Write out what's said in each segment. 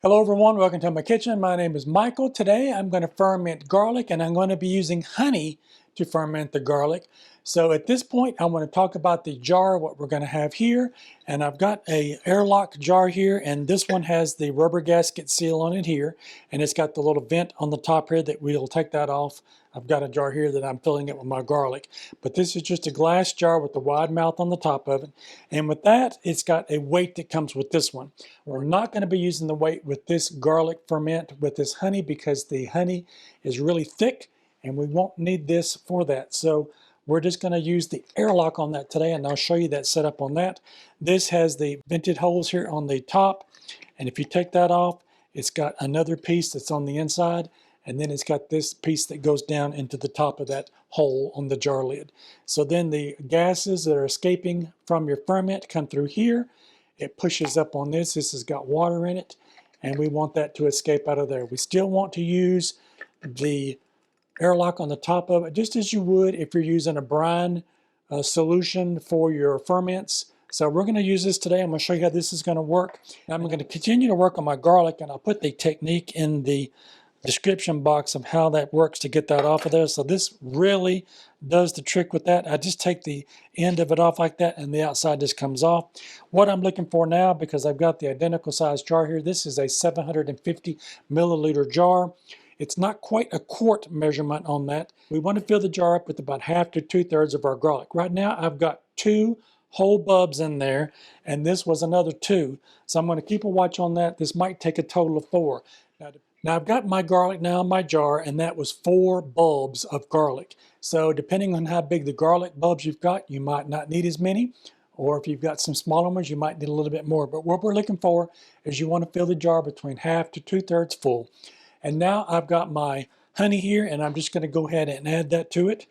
Hello everyone, welcome to my kitchen. My name is Michael. Today I'm going to ferment garlic and I'm going to be using honey to ferment the garlic. So at this point I want to talk about the jar, what we're going to have here. And I've got a airlock jar here, and this one has the rubber gasket seal on it here. And it's got the little vent on the top here that we'll take that off. I've got a jar here that I'm filling it with my garlic. But this is just a glass jar with the wide mouth on the top of it. And with that, it's got a weight that comes with this one. We're not going to be using the weight with this garlic ferment with this honey because the honey is really thick and we won't need this for that. So we're just going to use the airlock on that today, and I'll show you that setup on that. This has the vented holes here on the top, and if you take that off, it's got another piece that's on the inside, and then it's got this piece that goes down into the top of that hole on the jar lid. So then the gases that are escaping from your ferment come through here. It pushes up on this. This has got water in it, and we want that to escape out of there. We still want to use the airlock on the top of it, just as you would if you're using a brine solution for your ferments. So we're going to use this today. I'm going to show you how this is going to work. And I'm going to continue to work on my garlic, and I'll put the technique in the description box of how that works to get that off of there. So this really does the trick with that. I just take the end of it off like that, and the outside just comes off. What I'm looking for now, because I've got the identical size jar here, this is a 750 milliliter jar. It's not quite a quart measurement on that. We want to fill the jar up with about half to 2/3 of our garlic. Right now I've got 2 whole bulbs in there, and this was another 2. So I'm going to keep a watch on that. This might take a total of 4. Now I've got my garlic now in my jar, and that was 4 bulbs of garlic. So depending on how big the garlic bulbs you've got, you might not need as many. Or if you've got some smaller ones, you might need a little bit more. But what we're looking for is you want to fill the jar between half to 2/3 full. And now I've got my honey here, and I'm just going to go ahead and add that to it.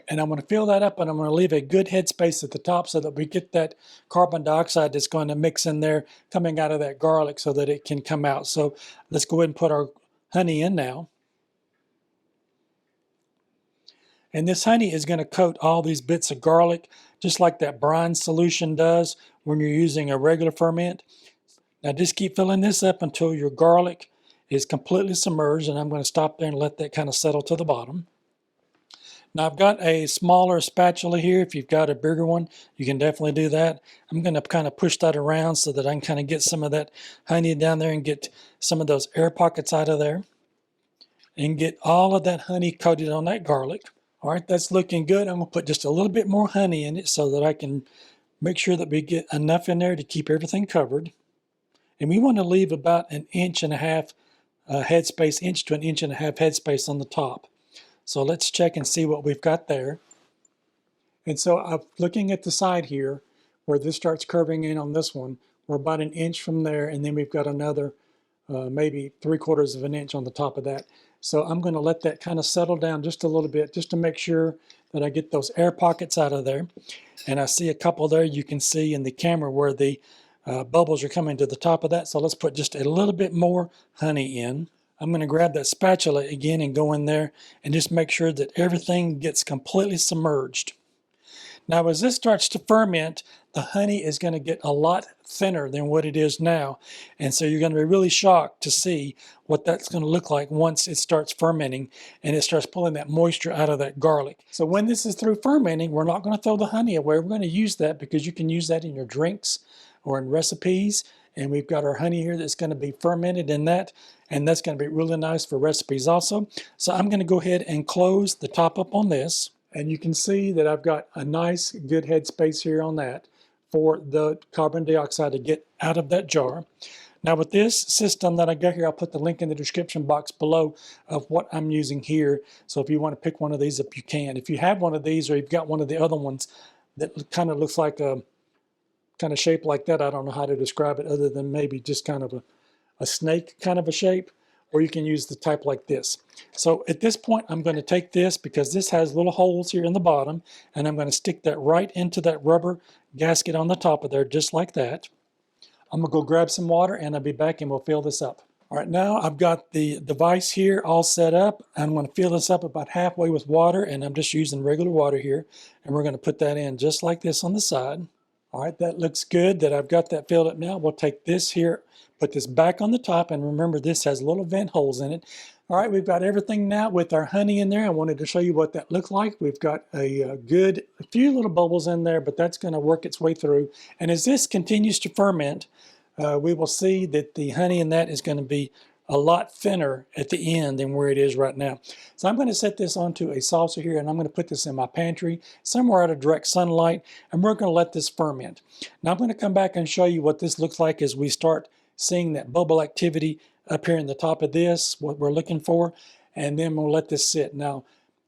And I'm going to fill that up, and I'm going to leave a good headspace at the top so that we get that carbon dioxide that's going to mix in there coming out of that garlic so that it can come out. So let's go ahead and put our honey in now. And this honey is going to coat all these bits of garlic just like that brine solution does when you're using a regular ferment. Now just keep filling this up until your garlic is completely submerged, and I'm going to stop there and let that kind of settle to the bottom. Now I've got a smaller spatula here. If you've got a bigger one, you can definitely do that. I'm going to kind of push that around so that I can kind of get some of that honey down there and get some of those air pockets out of there and get all of that honey coated on that garlic. All right, that's looking good. I'm going to put just a little bit more honey in it so that I can make sure that we get enough in there to keep everything covered. And we want to leave about 1.5 inches headspace, 1 to 1.5 inches headspace on the top. So let's check and see what we've got there. And so I'm looking at the side here where this starts curving in on this one. We're about 1 inch from there, and then we've got another maybe 3/4 of an inch on the top of that. So I'm going to let that kind of settle down just a little bit just to make sure that I get those air pockets out of there. And I see a couple there you can see in the camera where the bubbles are coming to the top of that. So let's put just a little bit more honey in. I'm going to grab that spatula again and go in there and just make sure that everything gets completely submerged. Now as this starts to ferment, the honey is going to get a lot thinner than what it is now. And so you're going to be really shocked to see what that's going to look like once it starts fermenting and it starts pulling that moisture out of that garlic. So when this is through fermenting, we're not going to throw the honey away. We're going to use that because you can use that in your drinks or in recipes. And we've got our honey here that's going to be fermented in that. And that's going to be really nice for recipes also. So I'm going to go ahead and close the top up on this. And you can see that I've got a nice good headspace here on that for the carbon dioxide to get out of that jar. Now with this system that I got here, I'll put the link in the description box below of what I'm using here. So if you want to pick one of these up, you can. If you have one of these or you've got one of the other ones that kind of looks like a kind of shape like that, I don't know how to describe it other than maybe just kind of a snake kind of a shape, or you can use the type like this. So at this point, I'm going to take this because this has little holes here in the bottom, and I'm going to stick that right into that rubber gasket on the top of there, just like that. I'm going to go grab some water, and I'll be back and we'll fill this up. All right, now I've got the device here all set up. I'm going to fill this up about halfway with water, and I'm just using regular water here, and we're going to put that in just like this on the side. All right, that looks good that I've got that filled up now. We'll take this here, Put this back on the top, and remember this has little vent holes in it. All right, we've got everything now with our honey in there. I wanted to show you what that looked like. We've got a few little bubbles in there, but that's going to work its way through. And as this continues to ferment, we will see that the honey in that is going to be a lot thinner at the end than where it is right now. So I'm going to set this onto a saucer here, and I'm going to put this in my pantry somewhere out of direct sunlight, and we're going to let this ferment. Now I'm going to come back and show you what this looks like as we start seeing that bubble activity up here in the top of this, what we're looking for, and then we'll let this sit. Now,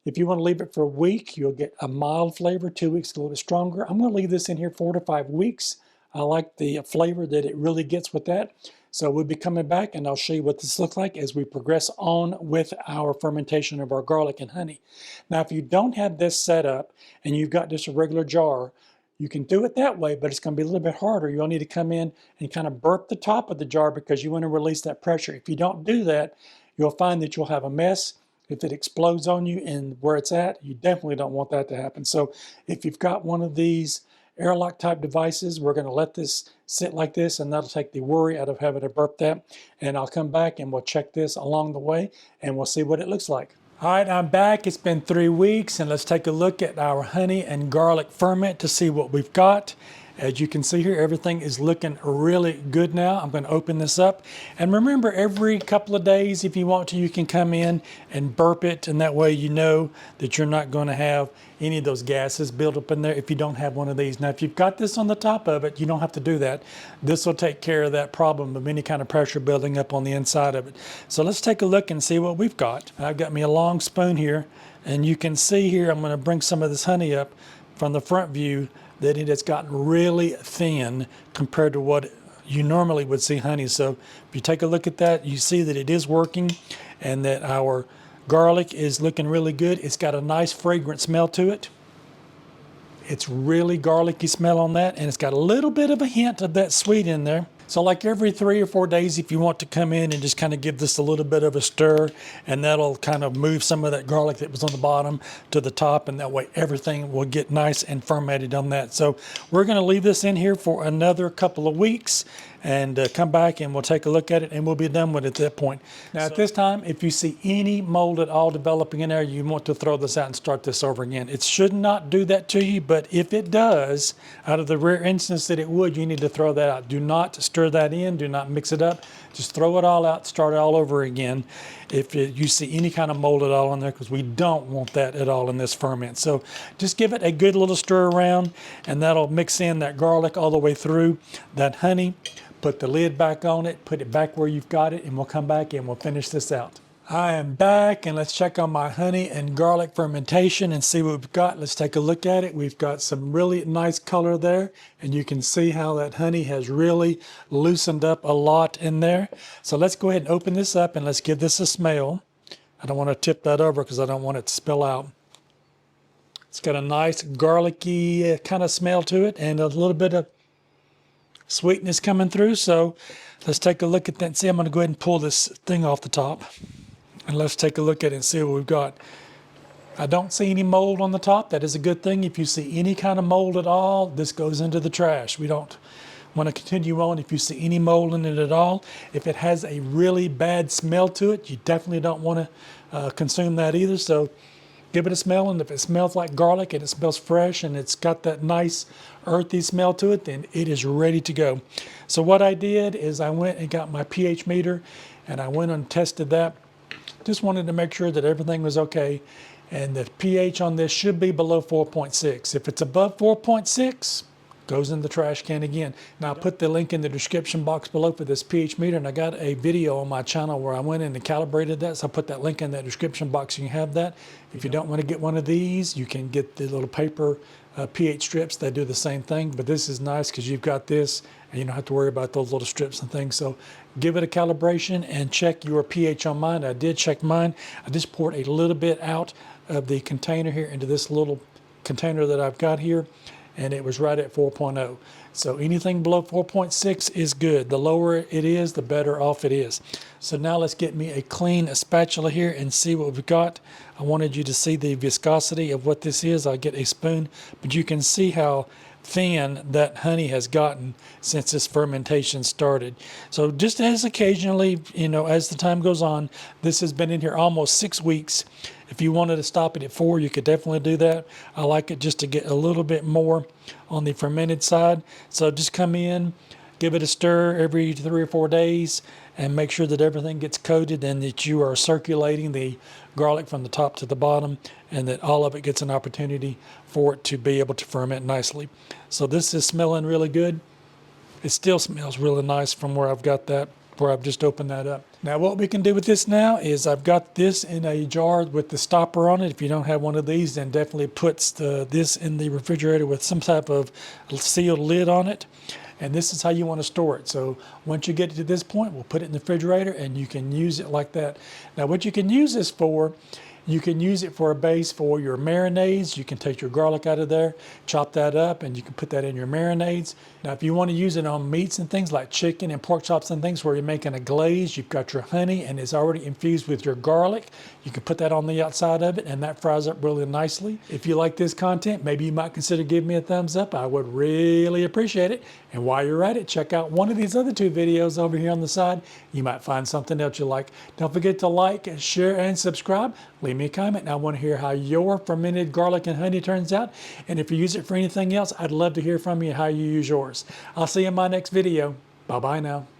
if you want to leave it for a week, you'll get a mild flavor. 2 weeks, a little bit stronger. I'm going to leave this in here 4 to 5 weeks. I like the flavor that it really gets with that. So we'll be coming back, and I'll show you what this looks like as we progress on with our fermentation of our garlic and honey. Now, if you don't have this set up and you've got just a regular jar, you can do it that way, but it's going to be a little bit harder. You'll need to come in and kind of burp the top of the jar because you want to release that pressure. If you don't do that, you'll find that you'll have a mess. If it explodes on you and where it's at, you definitely don't want that to happen. So if you've got one of these airlock type devices, we're going to let this sit like this, and that'll take the worry out of having to burp that. And I'll come back and we'll check this along the way, and we'll see what it looks like. All right, I'm back. It's been 3 weeks, and let's take a look at our honey and garlic ferment to see what we've got. As you can see here, everything is looking really good now. I'm going to open this up. And remember, every couple of days, if you want to, you can come in and burp it, and that way you know that you're not going to have any of those gases build up in there if you don't have one of these. Now, if you've got this on the top of it, you don't have to do that. This will take care of that problem of any kind of pressure building up on the inside of it. So let's take a look and see what we've got. I've got me a long spoon here, and you can see here, I'm going to bring some of this honey up from the front view, that it has gotten really thin compared to what you normally would see honey. So if you take a look at that, you see that it is working and that our garlic is looking really good. It's got a nice fragrant smell to it. It's really garlicky smell on that, and it's got a little bit of a hint of that sweet in there. So like every 3 or 4 days, if you want to come in and just kind of give this a little bit of a stir, and that'll kind of move some of that garlic that was on the bottom to the top, and that way everything will get nice and fermented on that. So we're going to leave this in here for another couple of weeks and come back and we'll take a look at it, and we'll be done with it at that point. Now at this time, if you see any mold at all developing in there, you want to throw this out and start this over again. It should not do that to you, but if it does, out of the rare instance that it would, you need to throw that out. Do not stir that in, do not mix it up. Just throw it all out, start it all over again if you see any kind of mold at all in there, because we don't want that at all in this ferment. So just give it a good little stir around, and that'll mix in that garlic all the way through that honey. Put the lid back on it, put it back where you've got it, and we'll come back and we'll finish this out. I am back, and let's check on my honey and garlic fermentation and see what we've got. Let's take a look at it. We've got some really nice color there, and you can see how that honey has really loosened up a lot in there. So let's go ahead and open this up, and let's give this a smell. I don't want to tip that over because I don't want it to spill out. It's got a nice garlicky kind of smell to it, and a little bit of sweetness coming through. So let's take a look at that and see. I'm going to go ahead and pull this thing off the top, and let's take a look at it and see what we've got. I don't see any mold on the top. That is a good thing. If you see any kind of mold at all, this goes into the trash. We don't want to continue on if you see any mold in it at all. If it has a really bad smell to it, you definitely don't want to consume that either. So give it a smell, and if it smells like garlic and it smells fresh and it's got that nice earthy smell to it, then it is ready to go. So what I did is I went and got my pH meter, and I went and tested that. Just wanted to make sure that everything was okay, and the pH on this should be below 4.6. If it's above 4.6, goes in the trash can again. Now, I'll put the link in the description box below for this pH meter, and I got a video on my channel where I went in and calibrated that, so I'll put that link in that description box so you can have that. If you don't want to get one of these, you can get the little paper pH strips. They do the same thing, but this is nice because you've got this, and you don't have to worry about those little strips and things. So give it a calibration and check your pH on mine. I did check mine. I just poured a little bit out of the container here into this little container that I've got here, and it was right at 4.0. So anything below 4.6 is good. The lower it is, the better off it is. So now let's get me a clean spatula here and see what we've got. I wanted you to see the viscosity of what this is. I'll get a spoon, but you can see how thin that honey has gotten since this fermentation started. So just as occasionally, as the time goes on, this has been in here almost 6 weeks. If you wanted to stop it at 4, you could definitely do that. I like it just to get a little bit more on the fermented side. So just come in, give it a stir every 3 or 4 days, and make sure that everything gets coated and that you are circulating the garlic from the top to the bottom, and that all of it gets an opportunity for it to be able to ferment nicely. So this is smelling really good. It still smells really nice from where I've got that, where I've just opened that up. Now what we can do with this now is I've got this in a jar with the stopper on it. If you don't have one of these, then definitely put this in the refrigerator with some type of sealed lid on it. And this is how you want to store it. So once you get to this point, we'll put it in the refrigerator and you can use it like that. Now what you can use this for, you can use it for a base for your marinades. You can take your garlic out of there, chop that up, and you can put that in your marinades. Now, if you want to use it on meats and things like chicken and pork chops and things where you're making a glaze, you've got your honey and it's already infused with your garlic. You can put that on the outside of it and that fries up really nicely. If you like this content, maybe you might consider giving me a thumbs up. I would really appreciate it. And while you're at it, check out one of these other 2 videos over here on the side. You might find something else you like. Don't forget to like, share, and subscribe. Leave me a comment, and I want to hear how your fermented garlic and honey turns out. And if you use it for anything else, I'd love to hear from you how you use yours. I'll see you in my next video. Bye-bye now.